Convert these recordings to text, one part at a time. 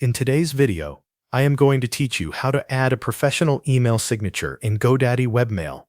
In today's video, I am going to teach you how to add a professional email signature in GoDaddy Webmail.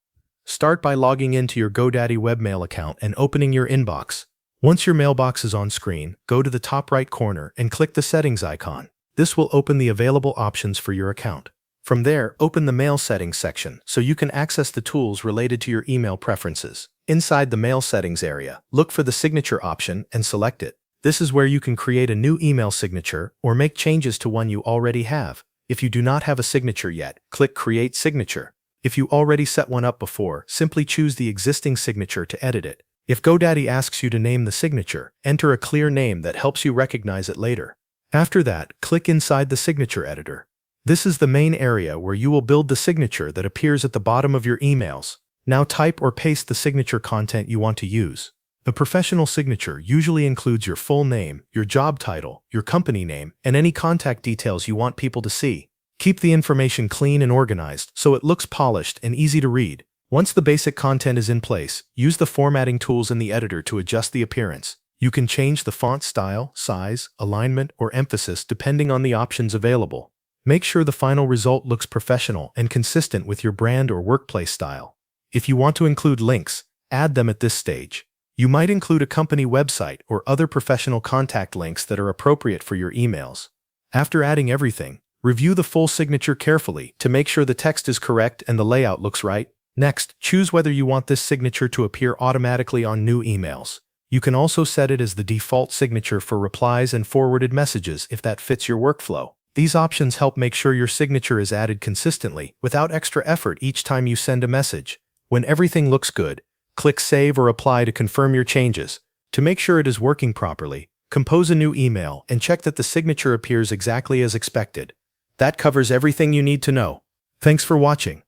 Start by logging into your GoDaddy Webmail account and opening your inbox. Once your mailbox is on screen, go to the top right corner and click the settings icon. This will open the available options for your account. From there, open the Mail Settings section so you can access the tools related to your email preferences. Inside the Mail Settings area, look for the Signature option and select it. This is where you can create a new email signature or make changes to one you already have. If you do not have a signature yet, click Create Signature. If you already set one up before, simply choose the existing signature to edit it. If GoDaddy asks you to name the signature, enter a clear name that helps you recognize it later. After that, click inside the signature editor. This is the main area where you will build the signature that appears at the bottom of your emails. Now type or paste the signature content you want to use. The professional signature usually includes your full name, your job title, your company name, and any contact details you want people to see. Keep the information clean and organized so it looks polished and easy to read. Once the basic content is in place, use the formatting tools in the editor to adjust the appearance. You can change the font style, size, alignment, or emphasis depending on the options available. Make sure the final result looks professional and consistent with your brand or workplace style. If you want to include links, add them at this stage. You might include a company website or other professional contact links that are appropriate for your emails. After adding everything, review the full signature carefully to make sure the text is correct and the layout looks right. Next, choose whether you want this signature to appear automatically on new emails. You can also set it as the default signature for replies and forwarded messages if that fits your workflow. These options help make sure your signature is added consistently without extra effort each time you send a message. When everything looks good, click Save or Apply to confirm your changes. To make sure it is working properly, compose a new email and check that the signature appears exactly as expected. That covers everything you need to know. Thanks for watching.